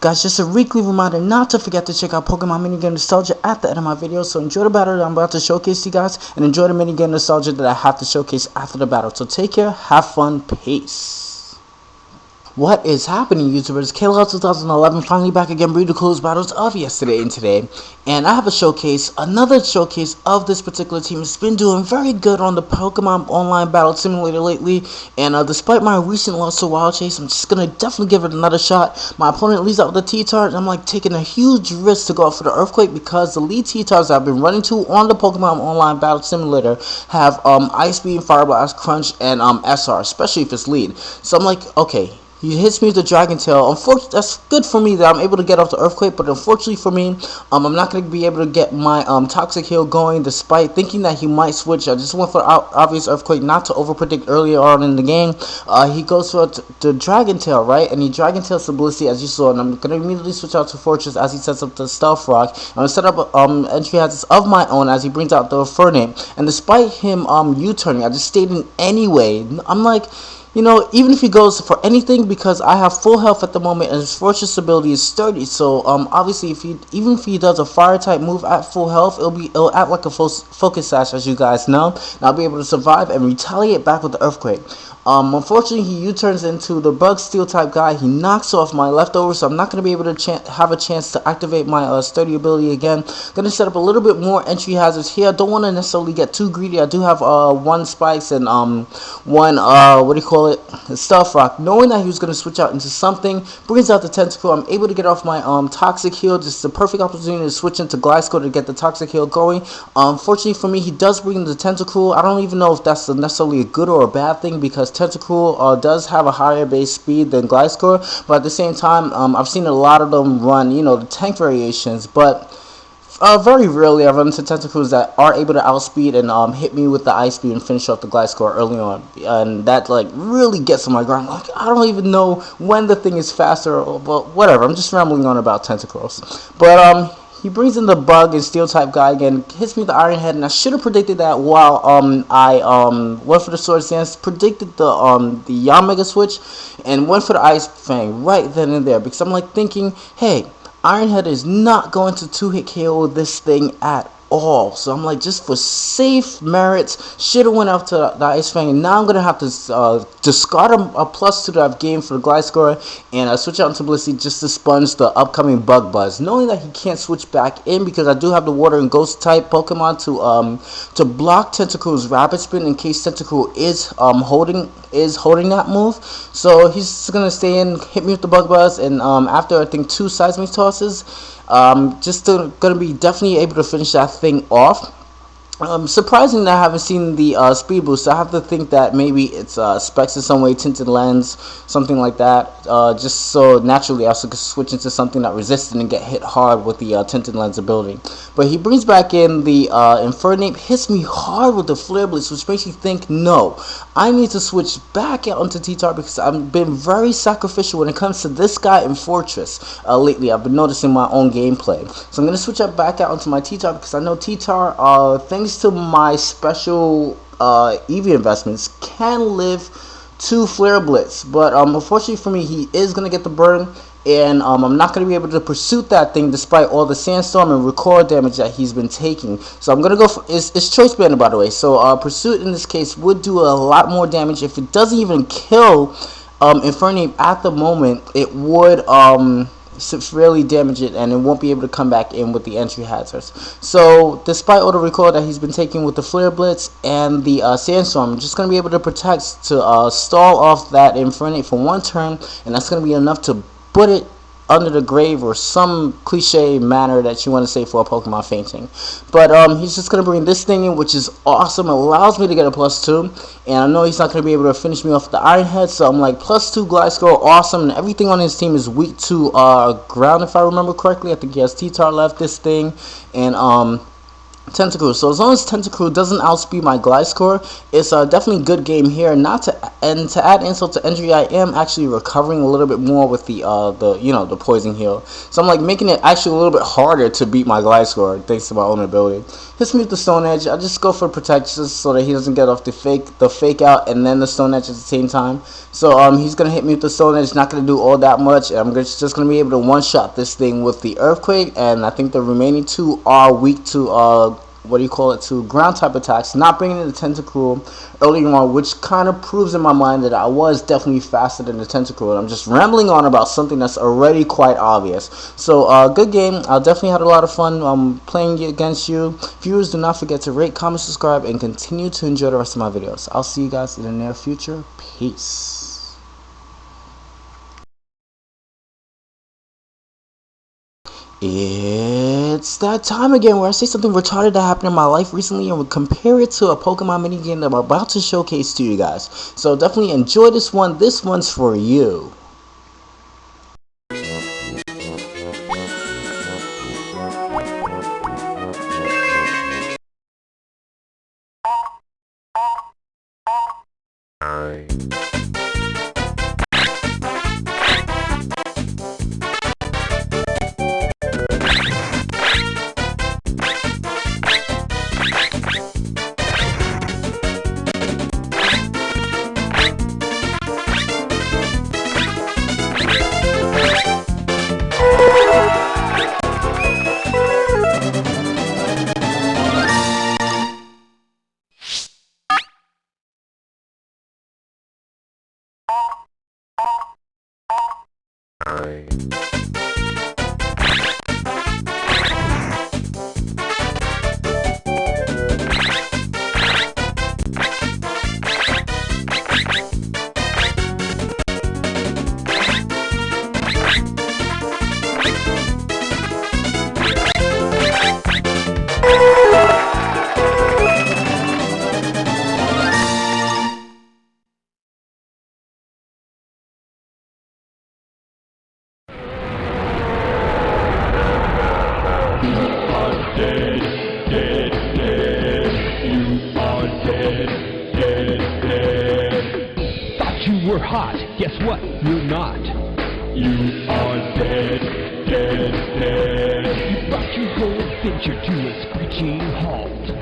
Guys, just a weekly reminder not to forget to check out Pokemon Minigame Nostalgia at the end of my video. So enjoy the battle that I'm about to showcase to you guys, and enjoy the minigame nostalgia that I have to showcase after the battle. So take care, have fun, peace. What is happening, YouTubers? KLL 2011 finally back again, bringing the close battles of yesterday and today. And I have a showcase, another showcase of this particular team. It's been doing very good on the Pokemon Online Battle Simulator lately. And despite my recent loss to Wild Chase, I'm just going to definitely give it another shot. My opponent leads out with a T-Tar, and I'm like taking a huge risk to go out for the Earthquake because the lead T-Tars I've been running to on the Pokemon Online Battle Simulator have Ice Beam, Fire Blast, Crunch, and SR, especially if it's lead. So I'm like, okay. He hits me with the Dragon Tail. Unfortunately, that's good for me that I'm able to get off the Earthquake, but unfortunately for me, I'm not going to be able to get my Toxic Heal going despite thinking that he might switch. I just went for obvious Earthquake not to overpredict earlier on in the game. He goes for the Dragon Tail, right? And he Dragon Tails Stability as you saw, and I'm going to immediately switch out to Fortress as he sets up the Stealth Rock. I'm going to set up entry hazards of my own as he brings out the Fernape. And despite him U-turning, I just stayed in anyway. I'm like, you know, even if he goes for anything, because I have full health at the moment and his Fortress ability is sturdy, so obviously even if he does a fire type move at full health, it'll act like a focus sash, as you guys know, and I'll be able to survive and retaliate back with the Earthquake. Unfortunately, he U-turns into the Bug Steel type guy. He knocks off my leftovers, so I'm not going to be able to have a chance to activate my sturdy ability again. Going to set up a little bit more entry hazards here. I don't want to necessarily get too greedy. I do have one Spikes and one what do you call it, Stealth Rock. Knowing that he was going to switch out into something, brings out the Tentacle. I'm able to get off my Toxic Heal. Just the perfect opportunity to switch into Gliscor to get the Toxic Heal going. Fortunately for me, he does bring the Tentacle. I don't even know if that's necessarily a good or a bad thing, because Tentacle does have a higher base speed than Gliscor, but at the same time, I've seen a lot of them run, you know, the tank variations, but very rarely I run into Tentacles that are able to outspeed and hit me with the Ice Beam and finish off the Gliscor early on, and that like really gets on my grind. Like, I don't even know when the thing is faster, but whatever. I'm just rambling on about Tentacles, but he brings in the Bug and Steel type guy again, hits me with the Iron Head, and I should have predicted that while I went for the Sword Stance, predicted the Yamega switch, and went for the Ice Fang right then and there, because I'm like thinking, hey, Iron Head is not going to 2-hit KO this thing at all. So I'm like, just for safe merits, should have went up to the Ice Fang, and now I'm gonna have to discard a +2 that I've gained for the Gliscor, and switch out into Blissey just to sponge the upcoming Bug Buzz, knowing that he can't switch back in because I do have the Water and Ghost type Pokemon to block Tentacle's Rapid Spin in case Tentacle is holding that move. So he's just gonna stay in, hit me with the Bug Buzz, and after I think 2 Seismic Tosses, just gonna be definitely able to finish that thing off. Surprising that I haven't seen the speed boost. I have to think that maybe it's specs in some way, tinted lens, something like that. Just so naturally I also could switch into something that resisted and get hit hard with the tinted lens ability. But he brings back in the Infernape, hits me hard with the Flare Blitz, which makes me think, no, I need to switch back out onto T-Tar because I've been very sacrificial when it comes to this guy in Fortress lately. I've been noticing my own gameplay. So I'm going to switch up back out onto my T-Tar because I know T-Tar, thanks to my special EV investments, can live 2 Flare Blitz. But unfortunately for me, he is going to get the burn, and I'm not going to be able to pursue that thing despite all the Sandstorm and Record damage that he's been taking. So I'm going to go for, it's Choice Band, by the way, so Pursuit in this case would do a lot more damage. If it doesn't even kill Infernape at the moment, it would severely damage it, and it won't be able to come back in with the entry hazards. So despite all the recoil that he's been taking with the Flare Blitz and the Sandstorm, I'm just going to be able to protect to stall off that Infernape for 1 turn, and that's going to be enough to put it under the grave, or some cliche manner that you want to say for a Pokemon fainting. But he's just going to bring this thing in, which is awesome. It allows me to get a +2, and I know he's not going to be able to finish me off with the Iron Head, so I'm like, +2 Gliscor, awesome. And everything on his team is weak to ground, if I remember correctly. I think he has T-Tar left this thing, and Tentacruel. So as long as Tentacruel doesn't outspeed my glide score, it's definitely a good game here. To add insult to injury, I am actually recovering a little bit more with the the poison heal. So I'm like making it actually a little bit harder to beat my glide score thanks to my own ability. Hits me with the Stone Edge. I just go for protection so that he doesn't get off the fake out and then the Stone Edge at the same time. So he's gonna hit me with the Stone Edge. Not gonna do all that much. I'm just gonna be able to one shot this thing with the Earthquake, and I think the remaining two are weak to to ground type attacks, not bringing in the Tentacruel earlier on, which kind of proves in my mind that I was definitely faster than the Tentacruel. And I'm just rambling on about something that's already quite obvious. So good game. I definitely had a lot of fun playing against you. Viewers, do not forget to rate, comment, subscribe, and continue to enjoy the rest of my videos. I'll see you guys in the near future. Peace. It's that time again where I say something retarded that happened in my life recently and would compare it to a Pokemon minigame that I'm about to showcase to you guys. So definitely enjoy this one. This one's for you. You were hot. Guess what? You're not. You are dead, dead, dead. You brought your whole adventure to a screeching halt.